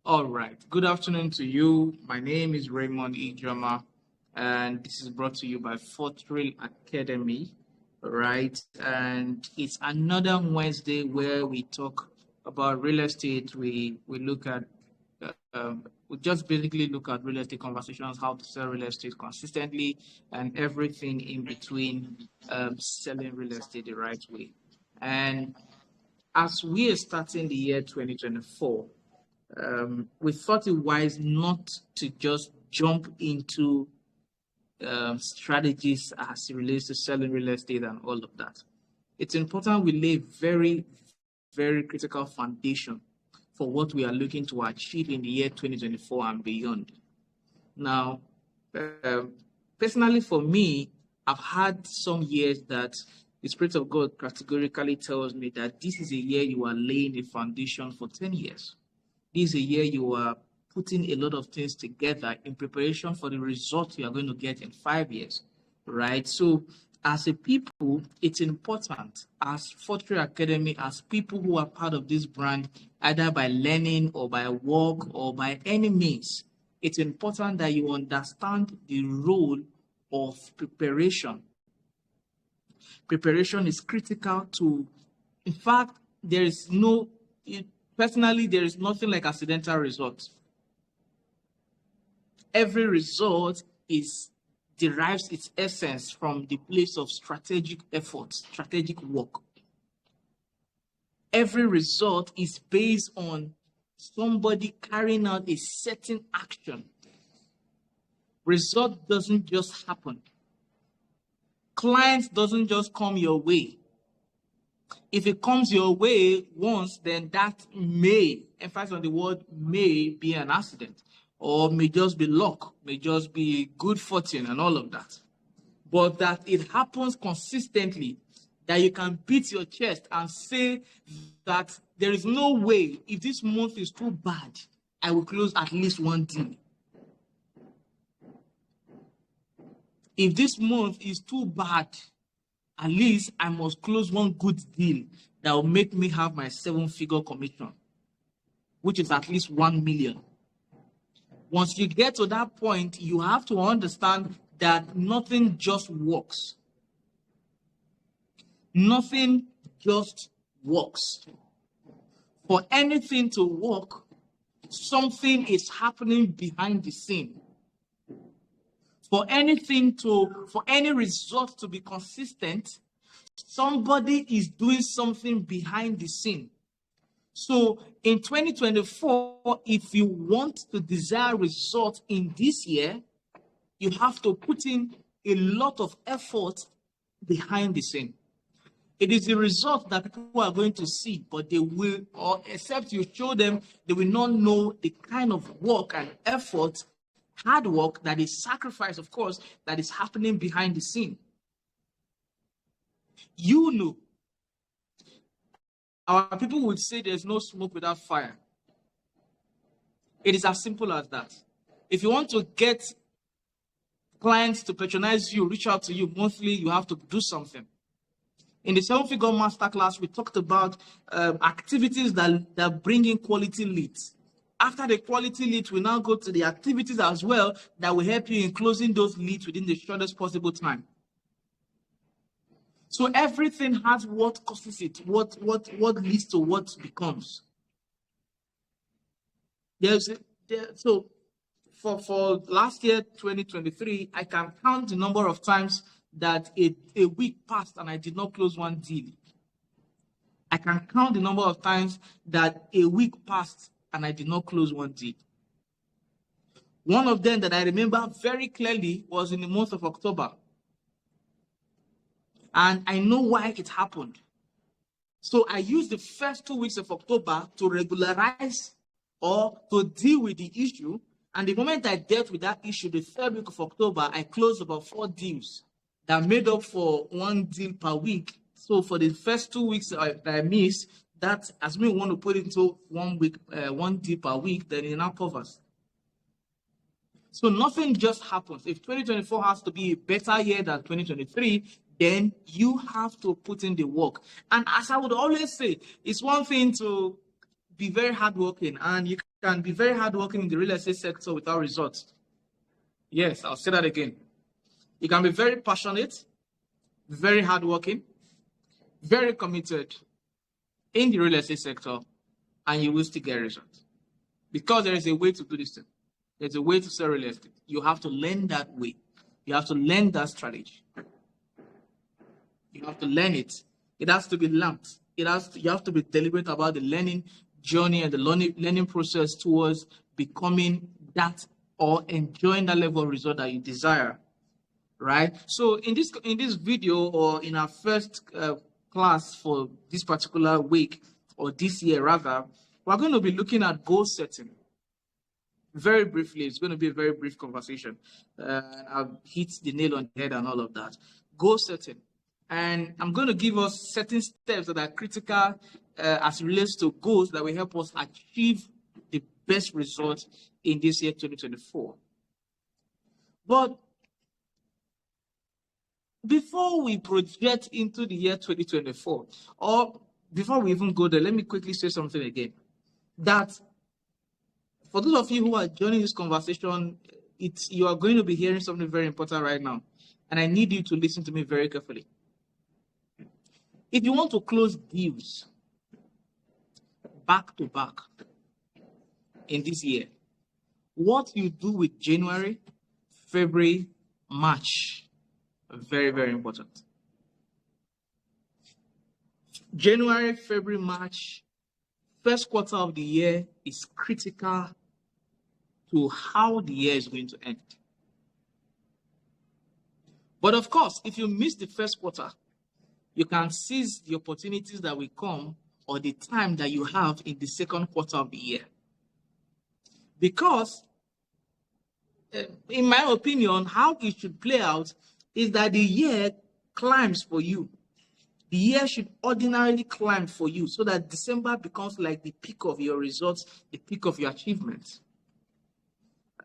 All right. Good afternoon to you. My name is Raymond Ijoma, and this is brought to you by Fortreal Academy. All right. And it's another Wednesday where we talk about real estate. We look at we just basically look at real estate conversations, how to sell real estate consistently, and everything in between selling real estate the right way. And as we are starting the year 2024, we thought it wise not to just jump into strategies as it relates to selling real estate and all of that. It's important we lay very, very critical foundation for what we are looking to achieve in the year 2024 and beyond. Now, personally for me, I've had some years that the Spirit of God categorically tells me that this is a year you are laying a foundation for 10 years. This is a year you are putting a lot of things together in preparation for the result you are going to get in 5 years, right? So as a people, it's important as Fortreal Academy, as people who are part of this brand, either by learning or by work or by any means, it's important that you understand the role of preparation. Preparation is critical to, in fact, personally, there is nothing like accidental results. Every result derives its essence from the place of strategic effort, strategic work. Every result is based on somebody carrying out a certain action. Result doesn't just happen. Client doesn't just come your way. If it comes your way once, then that may, emphasis on the word may, be an accident, or may just be luck, may just be good fortune and all of that. But that it happens consistently, that you can beat your chest and say that there is no way, if this month is too bad, I will close at least one deal. If this month is too bad, at least I must close one good deal that will make me have my 7-figure commission, which is at least 1 million. Once you get to that point, you have to understand that nothing just works. Nothing just works. For anything to work, something is happening behind the scene. For any result to be consistent, somebody is doing something behind the scene. So in 2024, if you want to desire results in this year, you have to put in a lot of effort behind the scene. It is the result that people are going to see, but they will, or except you show them, they will not know the kind of work and effort, hard work, that is sacrifice, of course, that is happening behind the scene. You know, our people would say there's no smoke without fire. It is as simple as that. If you want to get clients to patronize you, reach out to you monthly, you have to do something. In the 7-figure masterclass, we talked about activities that bring in quality leads. After the quality leads, we now go to the activities as well that will help you in closing those leads within the shortest possible time. So everything has what causes it, what leads to what becomes. So for last year, 2023, I can count the number of times that a week passed and I did not close one deal. I can count the number of times that a week passed and I did not close one deal. One of them that I remember very clearly was in the month of October. And I know why it happened. So I used the first 2 weeks of October to regularize or to deal with the issue. And the moment I dealt with that issue, the 3rd week of October, I closed about 4 deals that made up for 1 deal per week. So for the first 2 weeks that I missed, that as me want to put it into 1 week, 1 deal per week, then it now covers. So nothing just happens. If 2024 has to be a better year than 2023, then you have to put in the work. And as I would always say, it's one thing to be very hardworking, and you can be very hardworking in the real estate sector without results. Yes, I'll say that again. You can be very passionate, very hardworking, very committed in the real estate sector, and you will still get results. Because there is a way to do this thing. There's a way to sell real estate. You have to learn that way. You have to learn that strategy. You have to learn it. It has to be learned. You have to be deliberate about the learning journey and the learning process towards becoming that or enjoying that level of result that you desire, right? So in this video, or in our first class for this particular week, or this year rather, we're going to be looking at goal setting. Very briefly, it's going to be a very brief conversation. I've hit the nail on the head and all of that. Goal setting. And I'm going to give us certain steps that are critical as it relates to goals that will help us achieve the best results in this year 2024. But before we project into the year 2024, or before we even go there, let me quickly say something again. That for those of you who are joining this conversation, you are going to be hearing something very important right now. And I need you to listen to me very carefully. If you want to close deals back to back in this year, what you do with January, February, March, very, very important. January, February, March, first quarter of the year is critical to how the year is going to end. But of course, if you miss the first quarter, you can seize the opportunities that will come or the time that you have in the second quarter of the year. Because, in my opinion, how it should play out is that the year climbs for you. The year should ordinarily climb for you so that December becomes like the peak of your results, the peak of your achievements.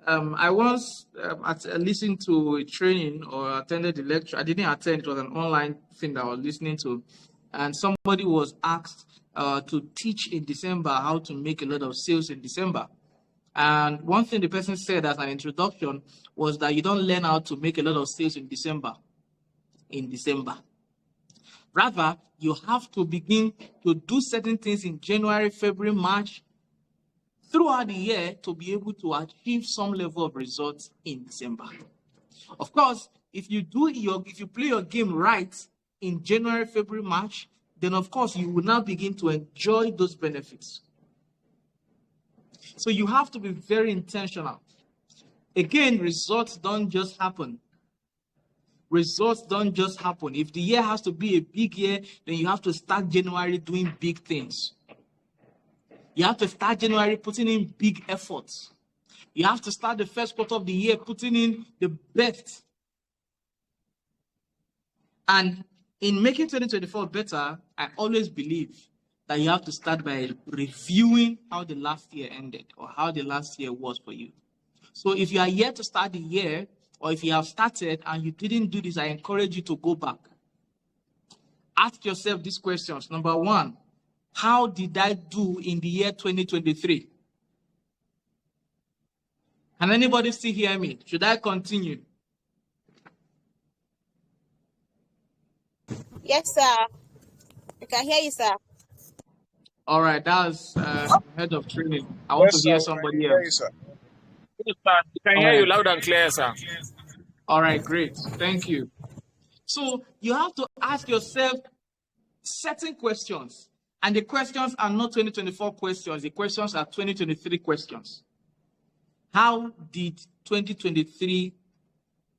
I once listened to a training or attended the lecture. I didn't attend, it was an online thing that I was listening to. And somebody was asked to teach in December how to make a lot of sales in December. And one thing the person said as an introduction was that you don't learn how to make a lot of sales in December. Rather, you have to begin to do certain things in January, February, March, throughout the year to be able to achieve some level of results in December. Of course, if you play your game right in January, February, March, then of course you will now begin to enjoy those benefits. So you have to be very intentional. Again, results don't just happen. Results don't just happen. If the year has to be a big year, then you have to start January doing big things. You have to start January putting in big efforts. You have to start the first quarter of the year putting in the best. And in making 2024 better, I always believe that you have to start by reviewing how the last year ended or how the last year was for you. So if you are yet to start the year, or if you have started and you didn't do this, I encourage you to go back. Ask yourself these questions. Number one, how did I do in the year 2023? Can anybody still hear me? Should I continue? Yes, sir. I can hear you, sir. All right, that's head of training. I want to hear somebody else. Yes, sir. We can hear you loud and clear, sir. All right, great. Thank you. So you have to ask yourself certain questions. And the questions are not 2024 questions. The questions are 2023 questions. How did 2023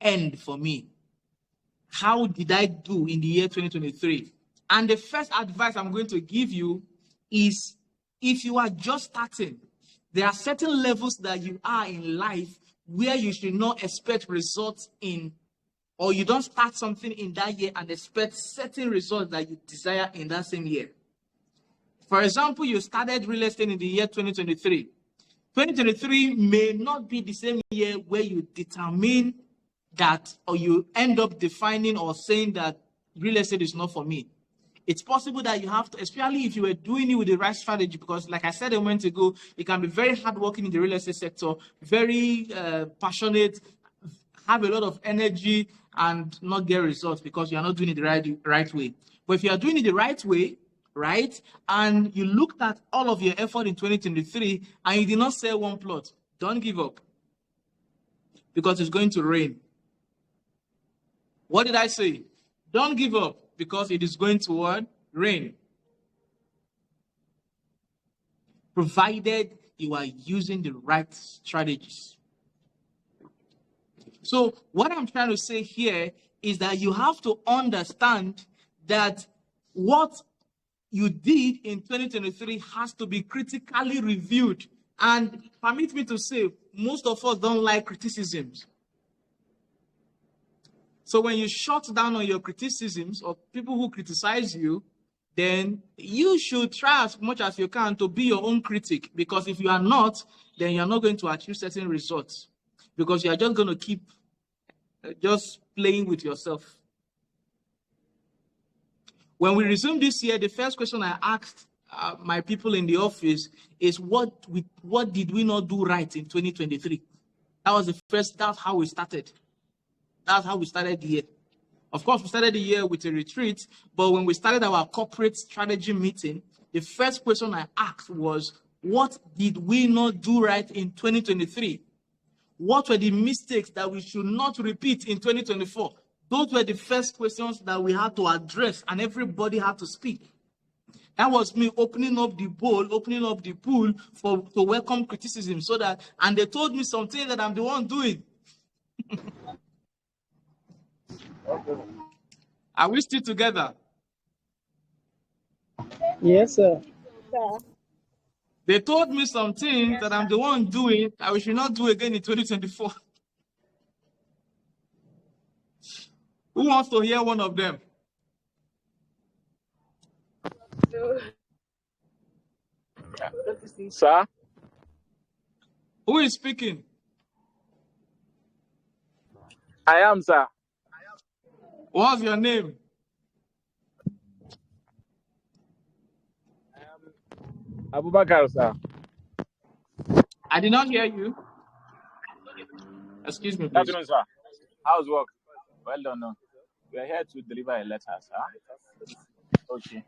end for me? How did I do in the year 2023? And the first advice I'm going to give you is, if you are just starting, there are certain levels that you are in life where you should not expect results in, or you don't start something in that year and expect certain results that you desire in that same year. For example, you started real estate in the year 2023. 2023 may not be the same year where you determine that, or you end up defining or saying that real estate is not for me. It's possible that you have to, especially if you were doing it with the right strategy, because like I said a moment ago, you can be very hardworking in the real estate sector, very passionate, have a lot of energy and not get results because you are not doing it the right way. But if you are doing it the right way, right, and you looked at all of your effort in 2023 and you did not sell one plot, don't give up because it's going to rain. What did I say? Don't give up because it is going to what? Rain. Provided you are using the right strategies. So what I'm trying to say here is that you have to understand that what you did in 2023 has to be critically reviewed. And permit me to say, most of us don't like criticisms. So when you shut down on your criticisms of people who criticize you, then you should try as much as you can to be your own critic. Because if you are not, then you're not going to achieve certain results. Because you are just going to keep just playing with yourself. When we resume this year, the first question I asked my people in the office is, what did we not do right in 2023? That's how we started. That's how we started the year. Of course, we started the year with a retreat, but when we started our corporate strategy meeting, the first question I asked was, what did we not do right in 2023? What were the mistakes that we should not repeat in 2024? Those were the first questions that we had to address, and everybody had to speak. That was me opening up the bowl, opening up the pool to welcome criticism, and they told me something that I'm the one doing. Are we still together? Yes, sir. Sir. They told me something that I'm the one doing that we should not do again in 2024. Who wants to hear one of them? Sir? Who is speaking? I am, sir. What's your name? Abubakar, sir. I did not hear you. Excuse me, Good please. afternoon, sir. How's work? Well done, no. We are here to deliver a letter, sir. Okay.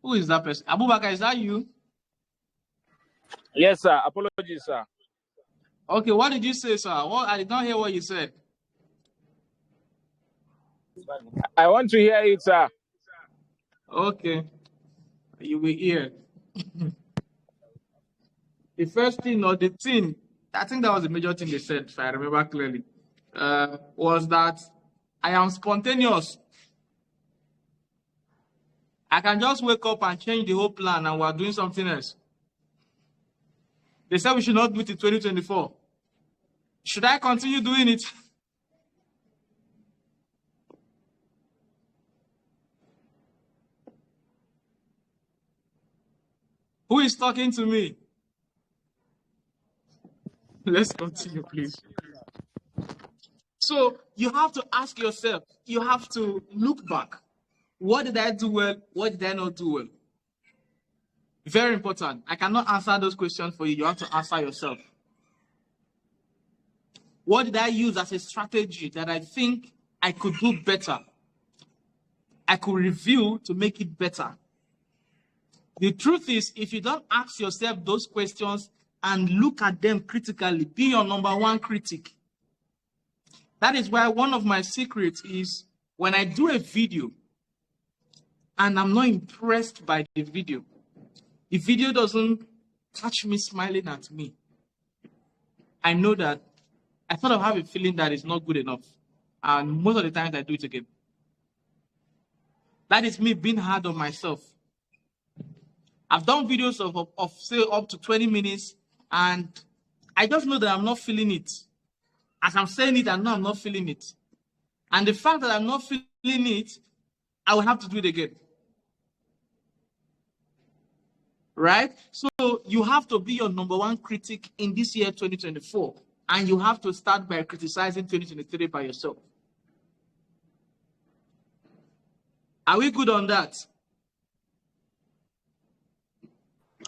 Who is that person? Abubakar, is that you? Yes, sir. Apologies, sir. Okay, what did you say, sir? I did not hear what you said. I want to hear it, sir. Okay, you will hear. The first thing or the thing, I think that was the major thing they said, if I remember clearly, was that I am spontaneous. I can just wake up and change the whole plan and we're doing something else. They said we should not do it in 2024. Should I continue doing it? Who is talking to me? Let's continue, please. So you have to ask yourself, you have to look back. What did I do well? What did I not do well? Very important. I cannot answer those questions for you. You have to answer yourself. What did I use as a strategy that I think I could do better? I could review to make it better. The truth is, if you don't ask yourself those questions and look at them critically, be your number one critic. That is why one of my secrets is when I do a video and I'm not impressed by the video doesn't catch me smiling at me, I know that I sort of have a feeling that it's not good enough. And most of the times I do it again. That is me being hard on myself. I've done videos of say up to 20 minutes and I just know that I'm not feeling it. As I'm saying it, I know I'm not feeling it. And the fact that I'm not feeling it, I will have to do it again. Right? So you have to be your number one critic in this year, 2024. And you have to start by criticizing 2023 by yourself. Are we good on that?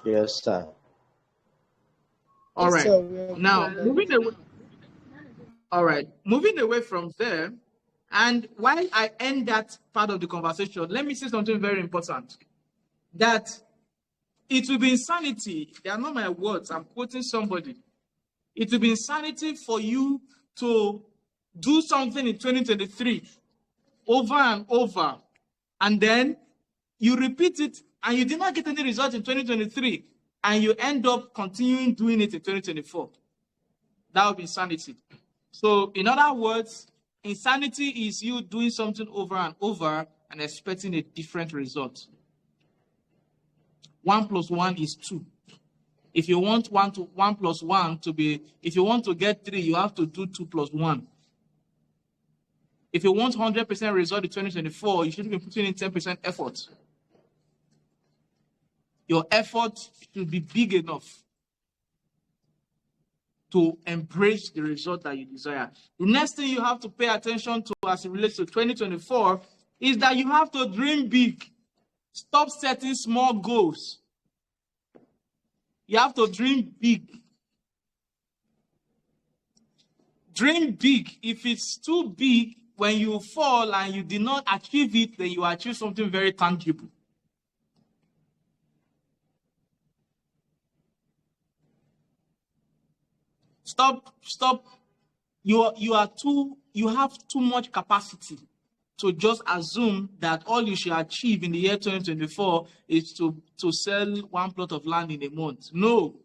Yes, sir. All right. Sir, we are Now, good. moving away. All right. Moving away from there, and while I end that part of the conversation, let me say something very important. That it will be insanity. They are not my words. I'm quoting somebody. It will be insanity for you to do something in 2023 over and over, and then you repeat it and you did not get any result in 2023, and you end up continuing doing it in 2024. That would be insanity. So, in other words, insanity is you doing something over and over and expecting a different result. 1 + 1 is 2. If you want 1 + 1 to be, if you want to get 3, you have to do 2 + 1. If you want 100% result in 2024, you should be putting in 10% effort. Your effort should be big enough to embrace the result that you desire. The next thing you have to pay attention to as it relates to 2024 is that you have to dream big. Stop setting small goals. You have to dream big. Dream big. If it's too big, when you fall and you did not achieve it, then you achieve something very tangible. Stop. You have too much capacity to just assume that all you should achieve in the year 2024 is to sell 1 plot of land in a month. No.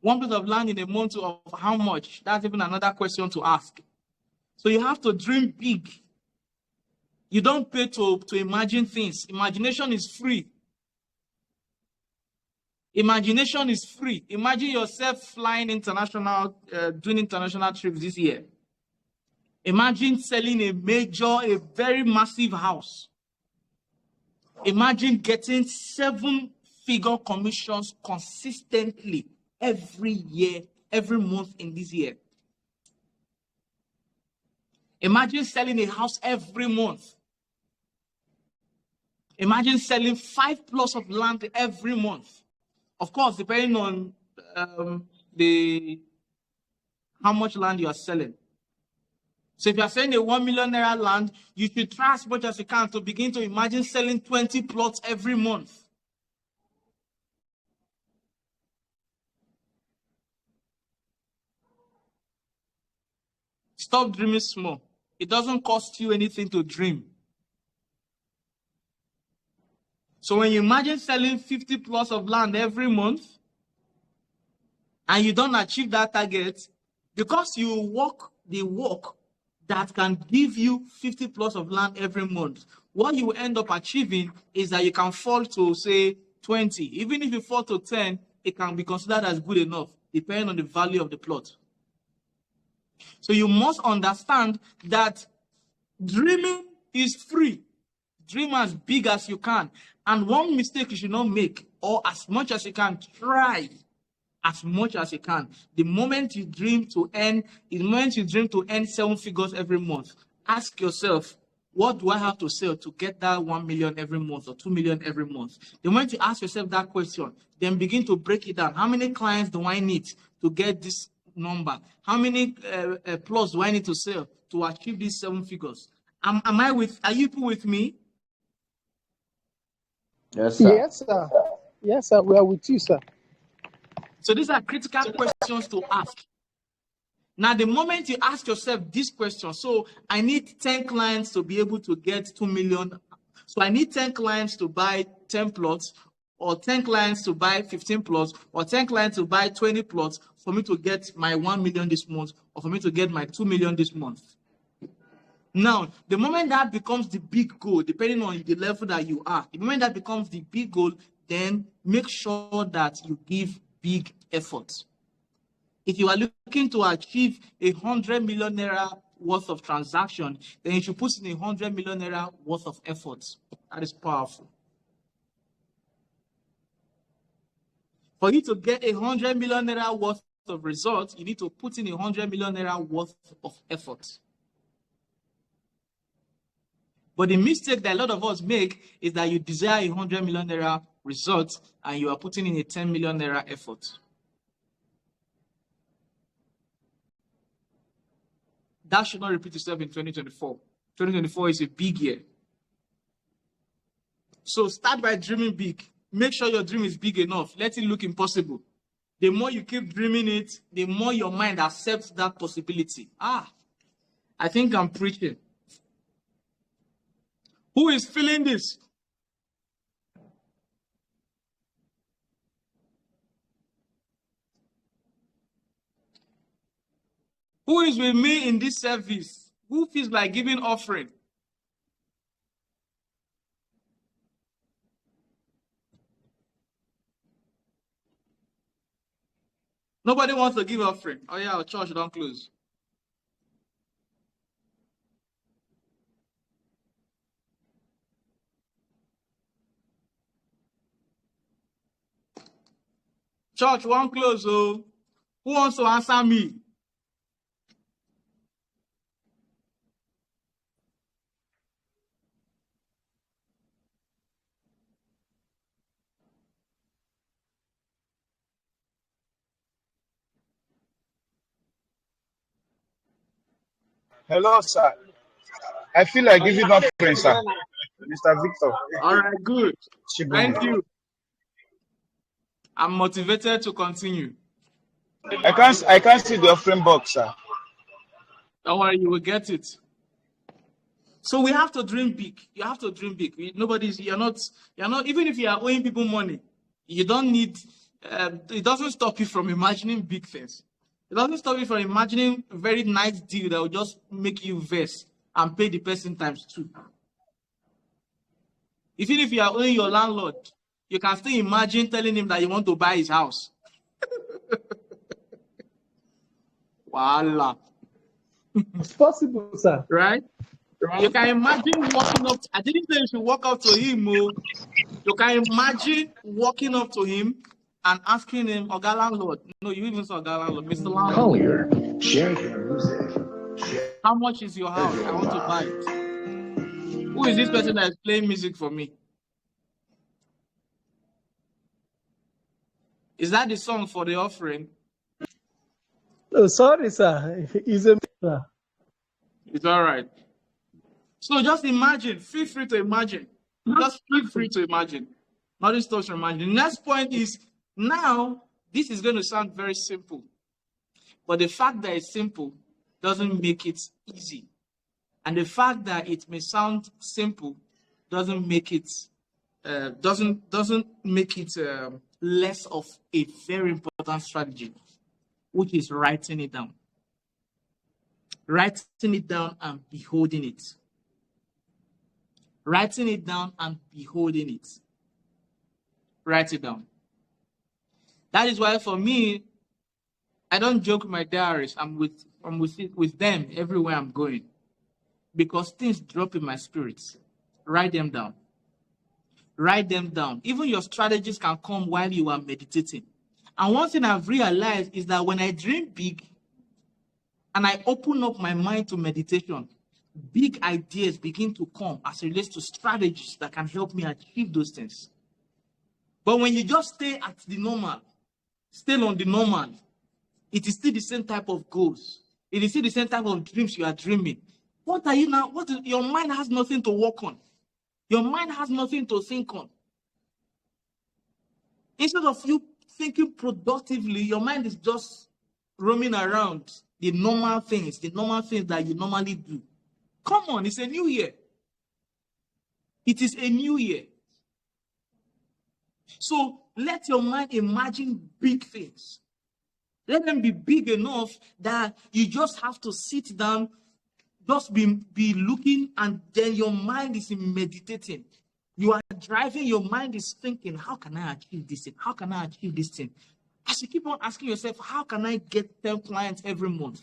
1 plot of land in a month of how much? That's even another question to ask. So you have to dream big. You don't pay to imagine things. Imagination is free. Imagination is free. Imagine yourself flying international, doing international trips this year. Imagine selling a very massive house. Imagine getting 7-figure commissions consistently every year, every month in this year. Imagine selling a house every month. Imagine selling 5 plots of land every month. Of course, depending on how much land you are selling. So if you are selling a 1 million naira land, you should try as much as you can to begin to imagine selling 20 plots every month. Stop dreaming small. It doesn't cost you anything to dream. So when you imagine selling 50 plots of land every month, and you don't achieve that target, because you walk the walk that can give you 50 plots of land every month, what you will end up achieving is that you can fall to, say, 20. Even if you fall to 10, it can be considered as good enough, depending on the value of the plot. So you must understand that dreaming is free. Dream as big as you can. And one mistake you should not make, or as much as you can, try as much as you can. The moment you dream to earn 7 figures every month, ask yourself, what do I have to sell to get that 1 million every month or 2 million every month? The moment you ask yourself that question, then begin to break it down. How many clients do I need to get this number? How many plots do I need to sell to achieve these 7 figures? Are you people with me? Yes, sir. Yes, sir. Yes, sir. We are with you, sir. So these are critical questions to ask. Now, the moment you ask yourself this question, so I need 10 clients to be able to get 2 million. So I need 10 clients to buy 10 plots, or 10 clients to buy 15 plots, or 10 clients to buy 20 plots for me to get my 1 million this month, or for me to get my 2 million this month. Now, the moment that becomes the big goal, depending on the level that you are, the moment that becomes the big goal, then make sure that you give big efforts. If you are looking to achieve 100 million naira worth of transaction, then you should put in 100 million naira worth of efforts. That is powerful. For you to get 100 million naira worth of results, you need to put in 100 million naira worth of effort. But the mistake that a lot of us make is that you desire 100 million naira results and you are putting in a 10 million naira effort. That should not repeat itself in 2024. 2024 is a big year. So start by dreaming big. Make sure your dream is big enough. Let it look impossible. The more you keep dreaming it, the more your mind accepts that possibility. I think I'm preaching. Who is feeling this? Who is with me in this service? Who feels like giving offering? Nobody wants to give offering. Oh yeah, our church don't close. Church won't close. Oh, who wants to answer me? Hello, sir. I feel like giving my friend, sir. Mr. Victor. All right, good. Thank you. I'm motivated to continue. I can't see the offering box, sir. Don't worry, you will get it. So we have to dream big. You have to dream big. You're not, even if you are owing people money, you don't need, it doesn't stop you from imagining big things. It doesn't stop you from imagining a very nice deal that will just make you vex and pay the person times 2. Even if you are owing your landlord, you can still imagine telling him that you want to buy his house. Voila. It's possible, sir. Right? You can imagine walking up. I didn't say you should walk up to him. You can imagine walking up to him and asking him, Oga landlord. No, you even saw Oga landlord, Mr. Landlord. Collier, share your music. How much is your house? I want to buy it. Who is this person that is playing music for me? Is that the song for the offering? Oh, sorry, sir. It's a sir. It's all right. So just imagine. Feel free to imagine. Just feel free to imagine. Nothing stops you imagine. The next point is, now, this is going to sound very simple. But the fact that it's simple doesn't make it easy. And the fact that it may sound simple doesn't make it less of a very important strategy, which is writing it down. Writing it down and beholding it. Writing it down and beholding it. Write it down. That is why for me, I don't joke with my diaries. I'm with them everywhere I'm going. Because things drop in my spirits. Write them down. Write them down. Even your strategies can come while you are meditating. And one thing I've realized is that when I dream big and I open up my mind to meditation, big ideas begin to come as it relates to strategies that can help me achieve those things. But when you just stay at the normal, stay on the normal, it is still the same type of goals. It is still the same type of dreams you are dreaming. What are you now? Your mind has nothing to work on. Your mind has nothing to think on. Instead of you thinking productively, your mind is just roaming around the normal things that you normally do. Come on, it's a new year. It is a new year. So let your mind imagine big things. Let them be big enough that you just have to sit down, just be looking, and then your mind is meditating. You are driving, your mind is thinking, how can I achieve this thing? How can I achieve this thing? As you keep on asking yourself, how can I get 10 clients every month?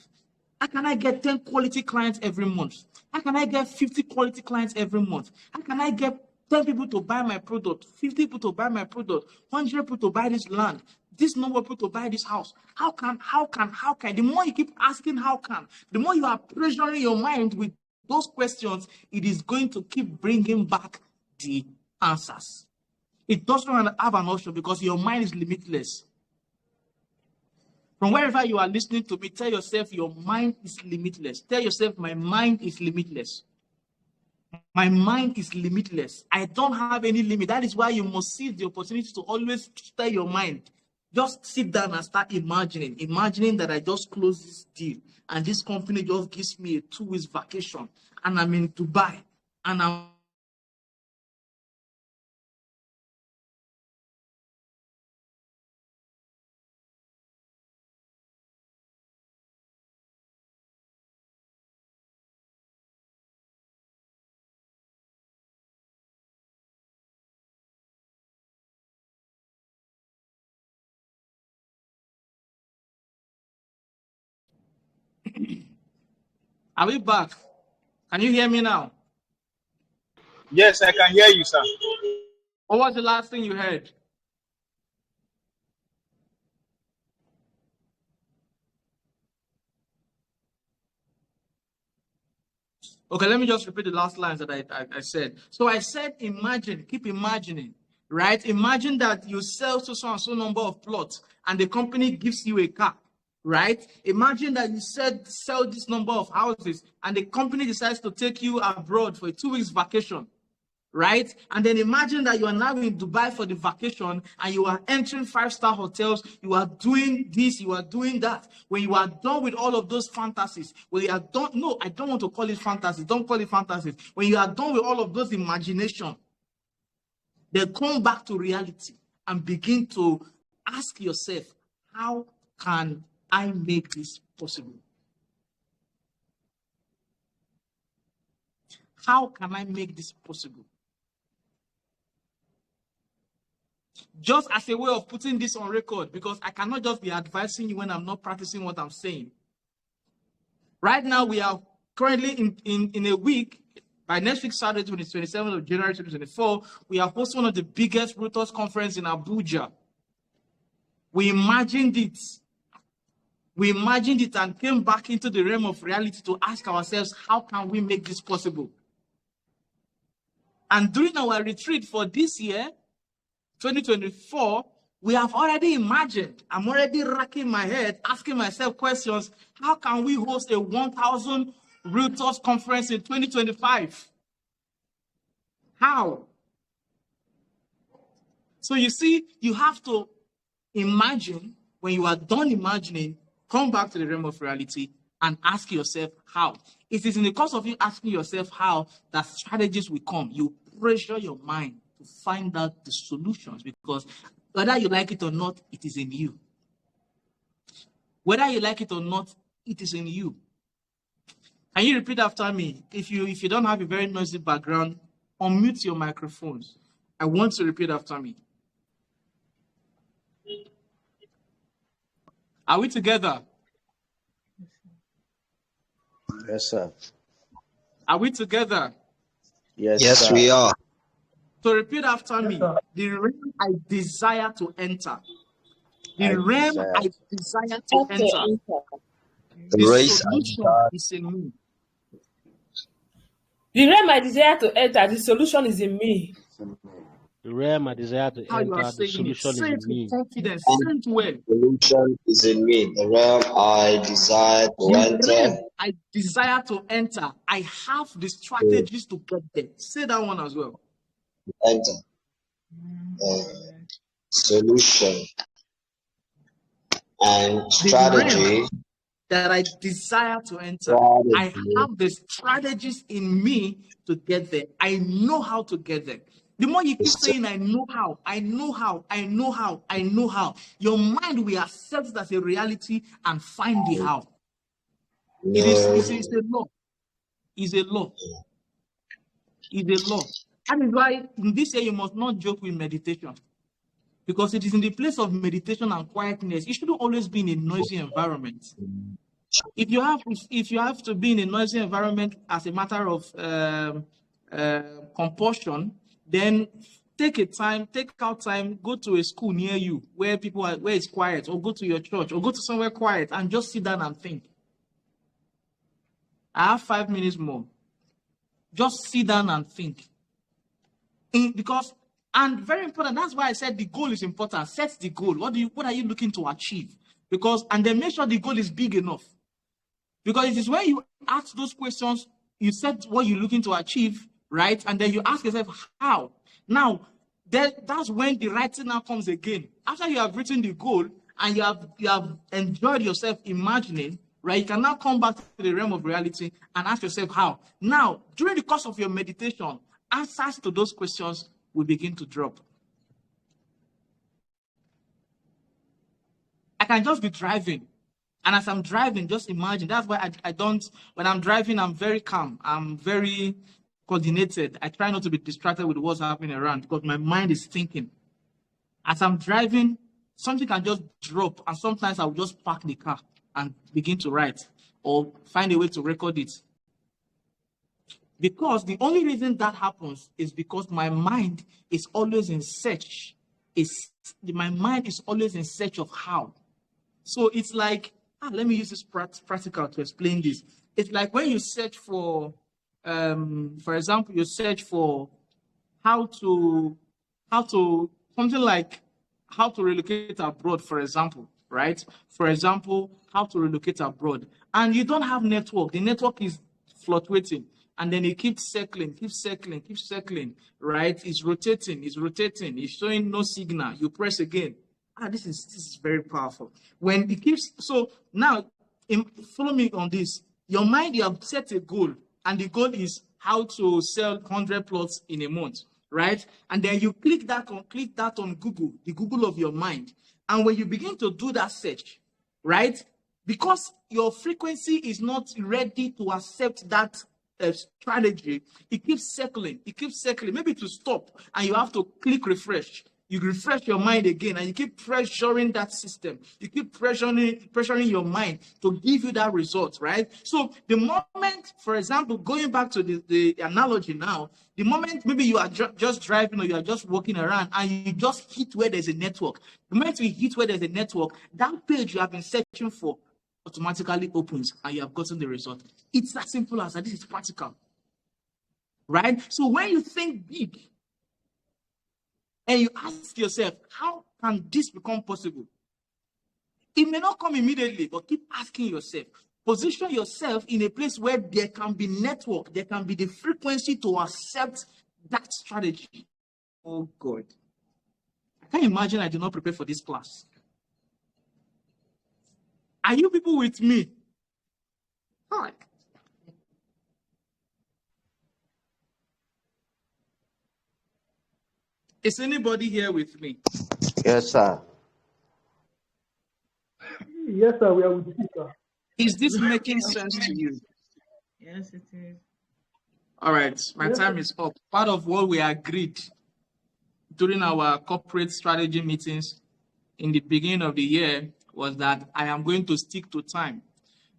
How can I get 10 quality clients every month? How can I get 50 quality clients every month? How can I get 10 people to buy my product, 50 people to buy my product, 100 people to buy this land? this number of people to buy this house. How can? The more you keep asking how can, the more you are pressuring your mind with those questions, it is going to keep bringing back the answers. It doesn't have an option because your mind is limitless. From wherever you are listening to me, tell yourself your mind is limitless. Tell yourself my mind is limitless. My mind is limitless. I don't have any limit. That is why you must seize the opportunity to always tell your mind. Just sit down and start imagining. Imagining that I just closed this deal and this company just gives me a 2 weeks vacation and I'm in Dubai and I'm Are we back? Can you hear me now? Yes, I can hear you, sir. What was the last thing you heard? Okay, let me just repeat the last lines that I said. So I said, imagine, keep imagining, right? Imagine that you sell to so and so number of plots and the company gives you a car, right? Imagine that you sell this number of houses and the company decides to take you abroad for a 2 weeks vacation, right? And then imagine that you are now in Dubai for the vacation and you are entering 5-star hotels. You are doing this, you are doing that. When you are done with all of those fantasies, when you are done, no, I don't want to call it fantasy. Don't call it fantasies. When you are done with all of those imagination, then come back to reality and begin to ask yourself, how can I make this possible? How can I make this possible? Just as a way of putting this on record, because I cannot just be advising you when I'm not practicing what I'm saying. Right now, we are currently in a week, by next week, Saturday, 27th of January 2024, we are hosting one of the biggest Realtors conference in Abuja. We imagined it. We imagined it and came back into the realm of reality to ask ourselves, how can we make this possible? And during our retreat for this year, 2024, we have already imagined. I'm already racking my head, asking myself questions. How can we host a 1,000 Realtors conference in 2025? How? So you see, you have to imagine. When you are done imagining, come back to the realm of reality and ask yourself how. It is in the course of you asking yourself how that strategies will come. You pressure your mind to find out the solutions, because whether you like it or not, it is in you. Whether you like it or not, it is in you. Can you repeat after me? If you don't have a very noisy background, unmute your microphones. I want to repeat after me. Are we together? Yes, sir. Are we together? Yes, Yes, sir. we are. So repeat after me. sir. The realm I desire to enter. The I realm desire. I desire to Okay, enter. enter. The The race I solution desire. is in me. The realm I desire to enter, the solution is in me. The realm I desire to How you are enter, the saying it. solution is Say it in with me. confidence. And Say it well. the solution is in me. The realm I desire to The enter. realm I desire to enter. I have the strategies to get there. Say that one as well. Enter. Solution and The realm strategy. that I desire to enter. I have the strategies in me to get there. I know how to get there. The more you keep saying, I know how, I know how, I know how, I know how, your mind will accept it as a reality and find the how. It's a law. It's a law. It's a law. That is why in this year you must not joke with meditation. Because it is in the place of meditation and quietness. You shouldn't always be in a noisy environment. If you have to be in a noisy environment as a matter of compulsion, then take out time, go to a school near you where where it's quiet, or go to your church, or go to somewhere quiet and just sit down and think. I have 5 minutes more. Just sit down and think. And very important, that's why I said the goal is important. Set the goal. What are you looking to achieve? And then make sure the goal is big enough. Because it is when you ask those questions, you set what you're looking to achieve, right? And then you ask yourself, how? Now, that's when the writing now comes again. After you have written the goal and you have enjoyed yourself imagining, right? You can now come back to the realm of reality and ask yourself how. Now, during the course of your meditation, answers to those questions will begin to drop. I can just be driving. And as I'm driving, just imagine. That's why when I'm driving, I'm very calm. I'm very coordinated. I try not to be distracted with what's happening around because my mind is thinking. As I'm driving, something can just drop. And sometimes I'll just park the car and begin to write or find a way to record it. Because the only reason that happens is because my mind is always in search. My mind is always in search of how. So it's like, let me use this practical to explain this. It's like when you search for example, you search for how to something like how to relocate abroad, for example, right? For example, how to relocate abroad. And you don't have network. The network is fluctuating. And then it keeps circling, right? It's rotating, it's showing no signal. You press again. This is very powerful. When it keeps, so now, follow me on this. Your mind, you have set a goal, and the goal is how to sell 100 plots in a month, right? And then you click that on Google, the Google of your mind. And when you begin to do that search, right? Because your frequency is not ready to accept that strategy, it keeps circling, maybe to stop, and you have to click refresh. You refresh your mind again, and you keep pressuring that system. You keep pressuring your mind to give you that result, right? So the moment, for example, going back to the analogy now, the moment maybe you are just driving or you are just walking around and you just hit where there's a network. The moment you hit where there's a network, that page you have been searching for automatically opens and you have gotten the result. It's as simple as that. This is practical, right? So when you think big and you ask yourself, how can this become possible? It may not come immediately, but keep asking yourself. Position yourself in a place where there can be network, there can be the frequency to accept that strategy. Oh God. I can't imagine I did not prepare for this class. Are you people with me? Hi. Is anybody here with me? Yes, sir. Yes, sir. We are with you, sir. Is this making sense to you? Yes, it is. All right, my time is up. Part of what we agreed during our corporate strategy meetings in the beginning of the year was that I am going to stick to time.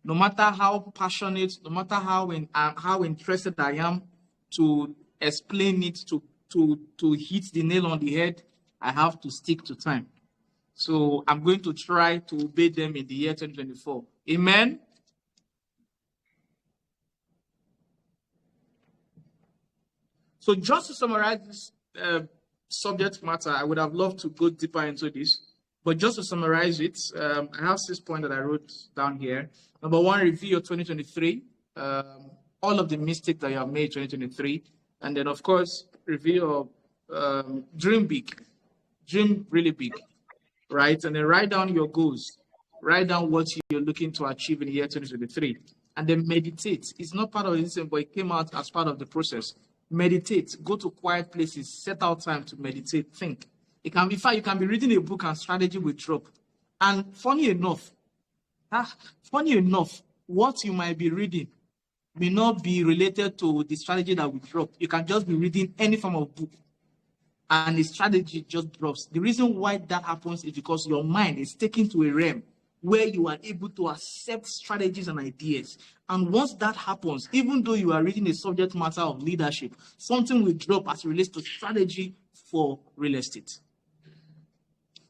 No matter how passionate, no matter how interested I am to explain it, to hit the nail on the head, I have to stick to time. So I'm going to try to obey them in the year 2024. Amen? So just to summarize this subject matter, I would have loved to go deeper into this. But just to summarize it, I have 6 points that I wrote down here. Number 1, review your 2023, all of the mistakes that you have made 2023. And then, of course, review your dream big, dream really big, right? And then write down your goals. Write down what you're looking to achieve in the year 2023. And then meditate. It's not part of this, but it came out as part of the process. Meditate. Go to quiet places. Set out time to meditate. Think. It can be fun. You can be reading a book and strategy will drop. And funny enough, what you might be reading may not be related to the strategy that will drop. You can just be reading any form of book and the strategy just drops. The reason why that happens is because your mind is taken to a realm where you are able to accept strategies and ideas. And once that happens, even though you are reading a subject matter of leadership, something will drop as it relates to strategy for real estate.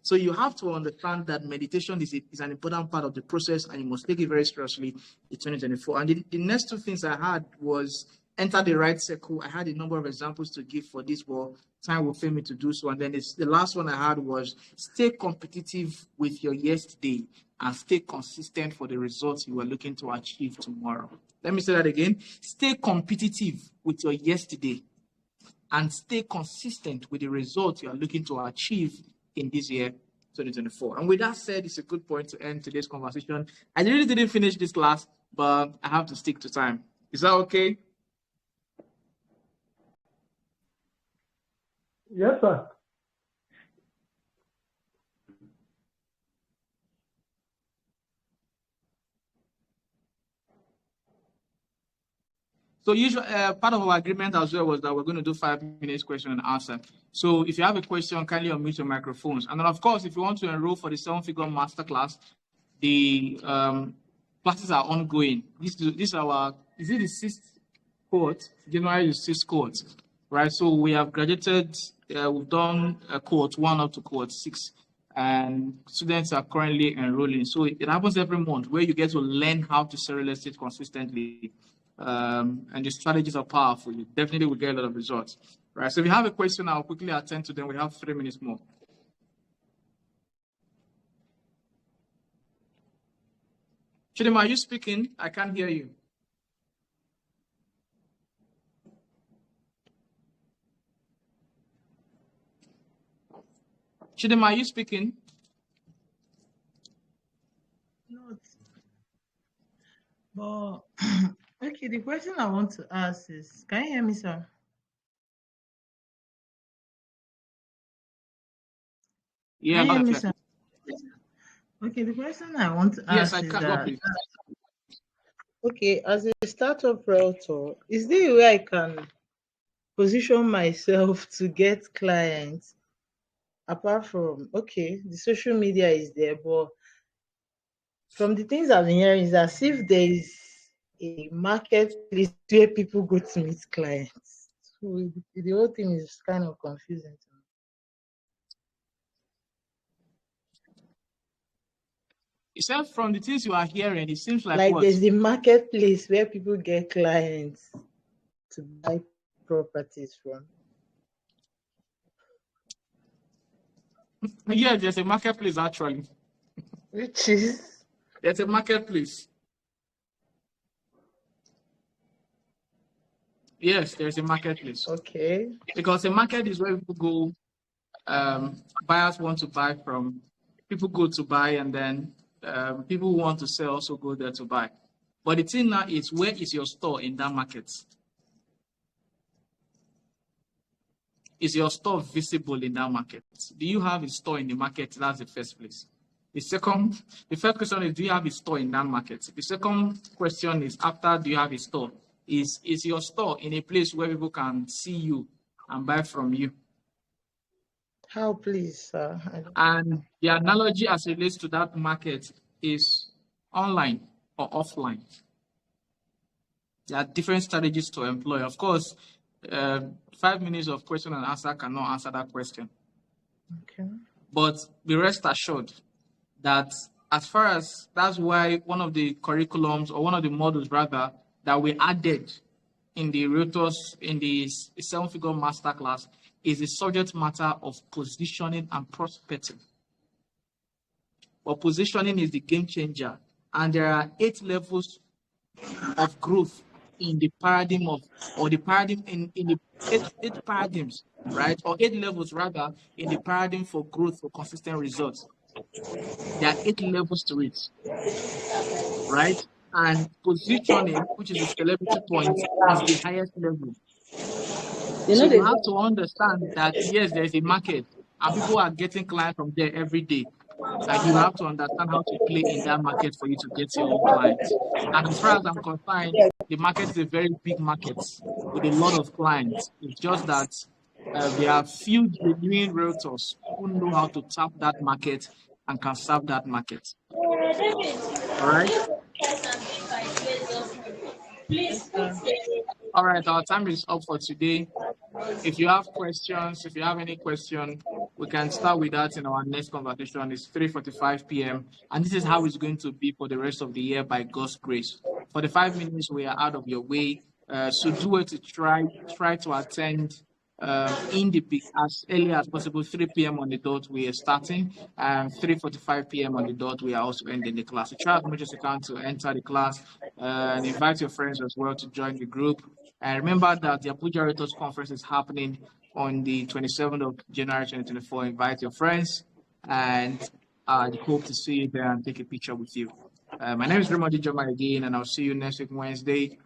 So you have to understand that meditation is an important part of the process, and you must take it very seriously in 2024. And the next two things I had was enter the right circle. I had a number of examples to give for this, but time will fail me to do so. And then the last one I had was stay competitive with your yesterday and stay consistent for the results you are looking to achieve tomorrow. Let me say that again. Stay competitive with your yesterday and stay consistent with the results you are looking to achieve in this year, 2024. And with that said, it's a good point to end today's conversation. I really didn't finish this class, but I have to stick to time. Is that okay? Yes, sir. So usually, part of our agreement as well was that we're going to do 5 minutes question and answer. So if you have a question, kindly unmute your microphones. And then, of course, if you want to enroll for the 7-figure masterclass, the classes are ongoing. This is our, is it the 6th cohort? January is 6th cohort, right? So we have graduated, we've done cohort 1 up to cohort 6, and students are currently enrolling. So it happens every month where you get to learn how to sell real estate consistently. And the strategies are powerful. You definitely will get a lot of results, right? So if you have a question, I'll quickly attend to them. We have 3 minutes more. Chidima, are you speaking? I can't hear you. Chidima, are you speaking? Not. But okay, the question I want to ask is, can you hear me, sir? Yeah, Can you hear me, clear. sir? Okay, the question I want to Yes, ask I is can. that, okay, as a startup realtor, is there a way I can position myself to get clients apart from, okay, the social media is there, but from the things I've been hearing is as if there is a marketplace where people go to meet clients. So the whole thing is kind of confusing to me. Except from the things you are hearing, it seems like what? There's the marketplace where people get clients to buy properties from. Yeah, there's a marketplace actually. Which is? There's a marketplace. Yes, there's a marketplace. Okay. Because the market is where people go, buyers want to buy from, people go to buy, and then people who want to sell also go there to buy. But the thing now is, where is your store in that market? Is your store visible in that market? Do you have a store in the market? That's the first place. The first question is, do you have a store in that market? The second question is, after do you have a store? Is your store in a place where people can see you and buy from you? How, please? And the analogy as it relates to that market is online or offline. There are different strategies to employ. Of course, 5 minutes of question and answer cannot answer that question. Okay. But be rest assured that as far as, that's why one of the curriculums, or one of the models rather, that we added in the Realtors, in the 7-figure masterclass, is the subject matter of positioning and prospecting. But positioning is the game changer. And there are 8 levels of growth in the paradigm of, or the paradigm in the eight paradigms, right? Or 8 levels rather, in the paradigm for growth for consistent results. There are 8 levels to it, right? And positioning, which is the celebrity point, is the highest level. So you have to understand that, yes, there's a market and people are getting clients from there every day. And you have to understand how to play in that market for you to get your own clients. And as far as I'm concerned, the market is a very big market with a lot of clients. It's just that there are few genuine realtors who know how to tap that market and can serve that market. All right. All right. Our time is up for today. If you have questions, if you have any question, we can start with that in our next conversation. It's 3:45 p.m. And this is how it's going to be for the rest of the year by God's grace. For the 5 minutes, we are out of your way. So do it to try to attend as early as possible. 3 p.m. on the dot, we are starting. And 3:45 p.m. on the dot, we are also ending the class. So try as much as you can to enter the class and invite your friends as well to join the group. And remember that the Abuja Realtors Conference is happening on the 27th of January 2024. Invite your friends, and I hope to see you there and take a picture with you. My name is Raymond Joma again, and I'll see you next week, Wednesday,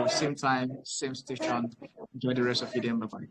same time, same station. Enjoy the rest of your day. Bye-bye.